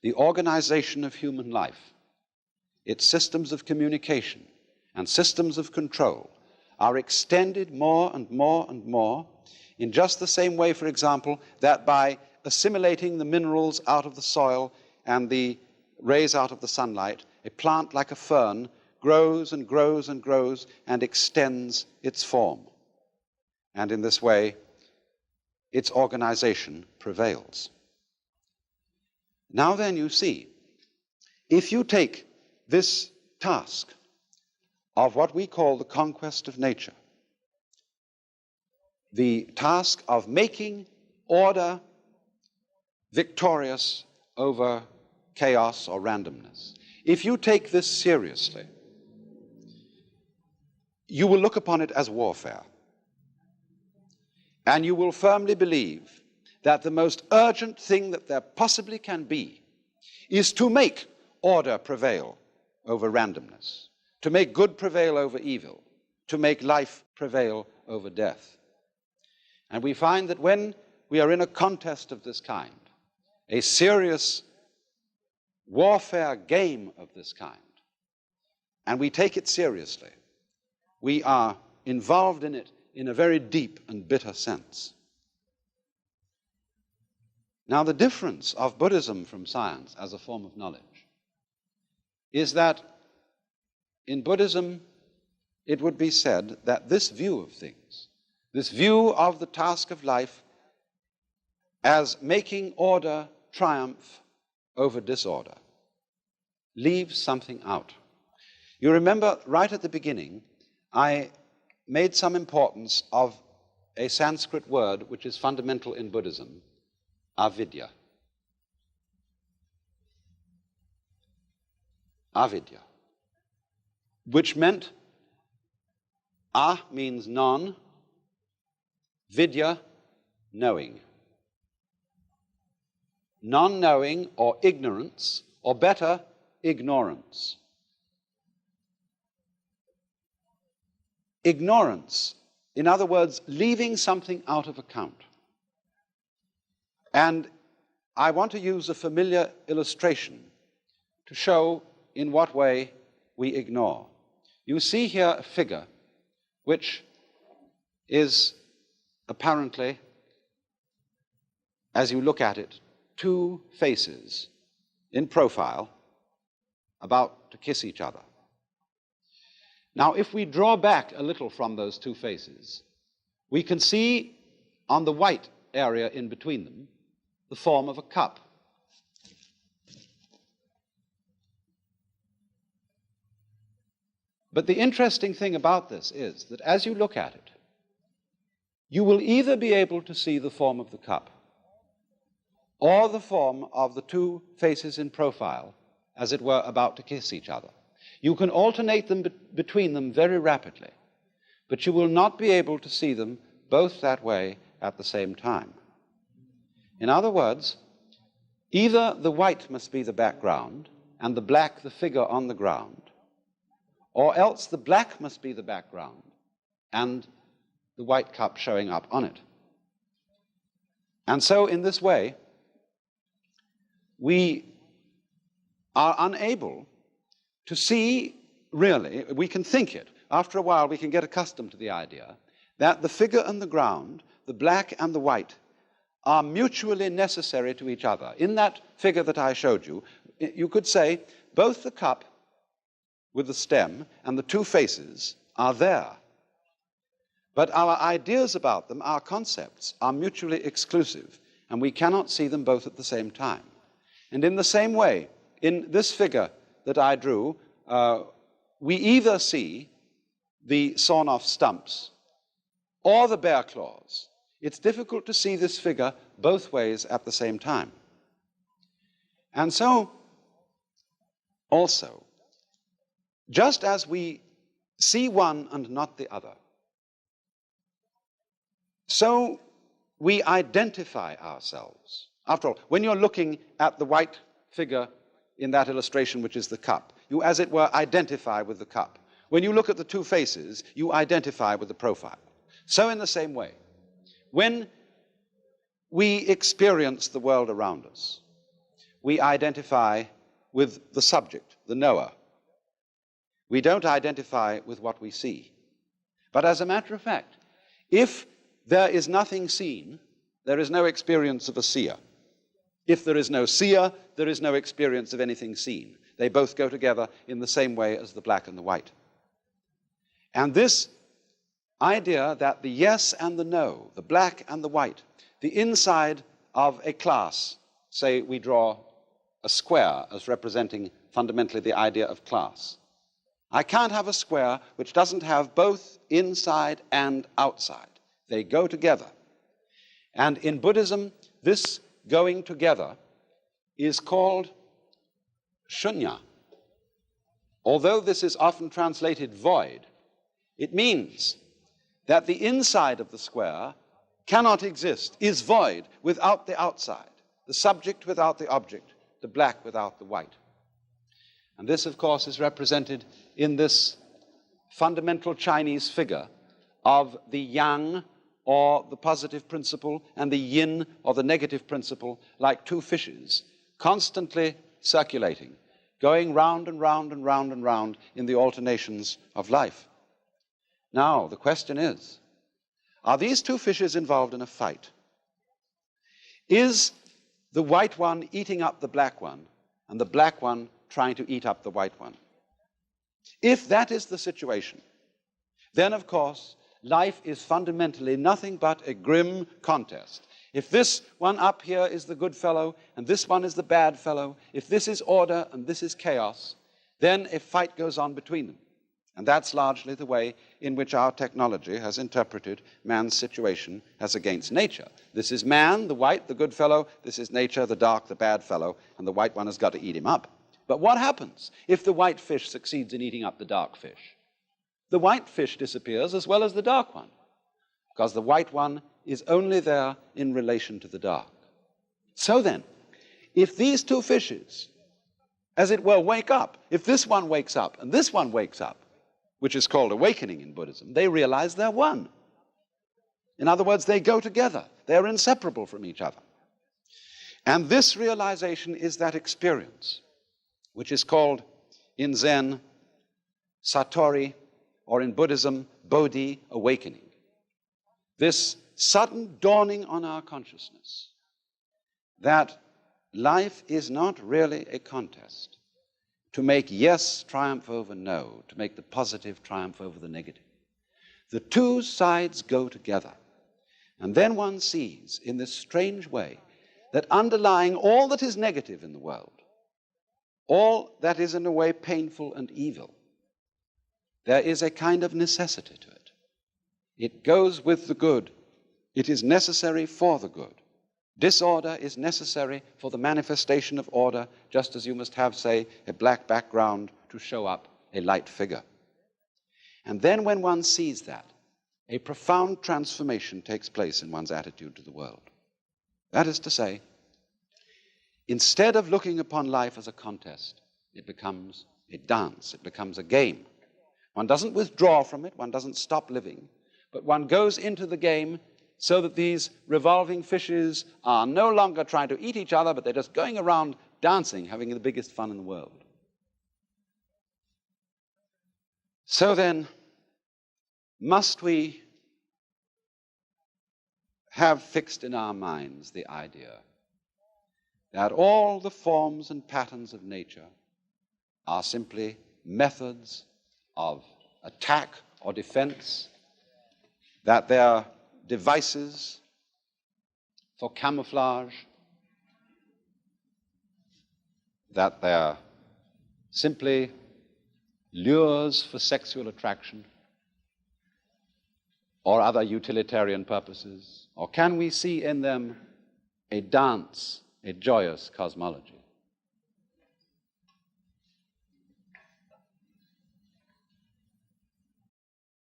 the organization of human life, its systems of communication and systems of control are extended more and more and more in just the same way, for example, that by assimilating the minerals out of the soil and the rays out of the sunlight, a plant like a fern grows and grows and grows and extends its form. And in this way, its organization prevails. Now then, you see, if you take this task of what we call the conquest of nature, the task of making order victorious over chaos or randomness, if you take this seriously, you will look upon it as warfare. And you will firmly believe that the most urgent thing that there possibly can be is to make order prevail over randomness, to make good prevail over evil, to make life prevail over death. And we find that when we are in a contest of this kind, a serious warfare game of this kind, and we take it seriously, we are involved in it in a very deep and bitter sense. Now, the difference of Buddhism from science as a form of knowledge is that in Buddhism, it would be said that this view of things, this view of the task of life as making order triumph over disorder, leaves something out. You remember right at the beginning, I made some importance of a Sanskrit word which is fundamental in Buddhism, avidya. Avidya, which meant, a means non, vidya, knowing. Non-knowing or ignorance, or better, ignorance. Ignorance, in other words, leaving something out of account. And I want to use a familiar illustration to show in what way we ignore. You see here a figure which is apparently, as you look at it, two faces in profile about to kiss each other. Now, if we draw back a little from those two faces, we can see on the white area in between them the form of a cup. But the interesting thing about this is that as you look at it, you will either be able to see the form of the cup or the form of the two faces in profile, as it were, about to kiss each other. You can alternate them between them very rapidly, but you will not be able to see them both that way at the same time. In other words, either the white must be the background and the black the figure on the ground, or else the black must be the background and the white cup showing up on it. And so in this way, we are unable to see, really, we can think it. After a while, we can get accustomed to the idea that the figure and the ground, the black and the white, are mutually necessary to each other. In that figure that I showed you, you could say both the cup with the stem and the two faces are there. But our ideas about them, our concepts, are mutually exclusive, and we cannot see them both at the same time. And in the same way, in this figure that I drew, we either see the sawn-off stumps or the bear claws. It's difficult to see this figure both ways at the same time. And so, also, just as we see one and not the other, so we identify ourselves. After all, when you're looking at the white figure in that illustration, which is the cup, you, as it were, identify with the cup. When you look at the two faces, you identify with the profile. So in the same way, when we experience the world around us, we identify with the subject, the knower. We don't identify with what we see. But as a matter of fact, if there is nothing seen, there is no experience of a seer. If there is no seer, there is no experience of anything seen. They both go together in the same way as the black and the white. And this idea that the yes and the no, the black and the white, the inside of a class, say we draw a square as representing fundamentally the idea of class. I can't have a square which doesn't have both inside and outside. They go together. And in Buddhism, this going together is called shunya. Although this is often translated void, it means that the inside of the square cannot exist, is void without the outside, the subject without the object, the black without the white. And this, of course, is represented in this fundamental Chinese figure of the yang, or the positive principle, and the yin, or the negative principle, like two fishes, constantly circulating, going round and round and round and round in the alternations of life. Now, the question is, are these two fishes involved in a fight? Is the white one eating up the black one, and the black one trying to eat up the white one? If that is the situation, then, of course, life is fundamentally nothing but a grim contest. If this one up here is the good fellow, and this one is the bad fellow, if this is order and this is chaos, then a fight goes on between them. And that's largely the way in which our technology has interpreted man's situation as against nature. This is man, the white, the good fellow. This is nature, the dark, the bad fellow. And the white one has got to eat him up. But what happens if the white fish succeeds in eating up the dark fish? The white fish disappears as well as the dark one, because the white one is only there in relation to the dark. So then, if these two fishes, as it were, wake up, if this one wakes up and this one wakes up, which is called awakening in Buddhism, they realize they're one. In other words, they go together. They're inseparable from each other. And this realization is that experience, which is called in Zen Satori, or in Buddhism, Bodhi, awakening. This sudden dawning on our consciousness that life is not really a contest to make yes triumph over no, to make the positive triumph over the negative. The two sides go together. And then one sees, in this strange way, that underlying all that is negative in the world, all that is in a way painful and evil, there is a kind of necessity to it. It goes with the good. It is necessary for the good. Disorder is necessary for the manifestation of order, just as you must have, say, a black background to show up a light figure. And then when one sees that, a profound transformation takes place in one's attitude to the world. That is to say, instead of looking upon life as a contest, it becomes a dance, it becomes a game. One doesn't withdraw from it, one doesn't stop living, but one goes into the game so that these revolving fishes are no longer trying to eat each other, but they're just going around dancing, having the biggest fun in the world. So then, must we have fixed in our minds the idea that all the forms and patterns of nature are simply methods of attack or defense, that they're devices for camouflage, that they're simply lures for sexual attraction or other utilitarian purposes? Or can we see in them a dance, a joyous cosmology?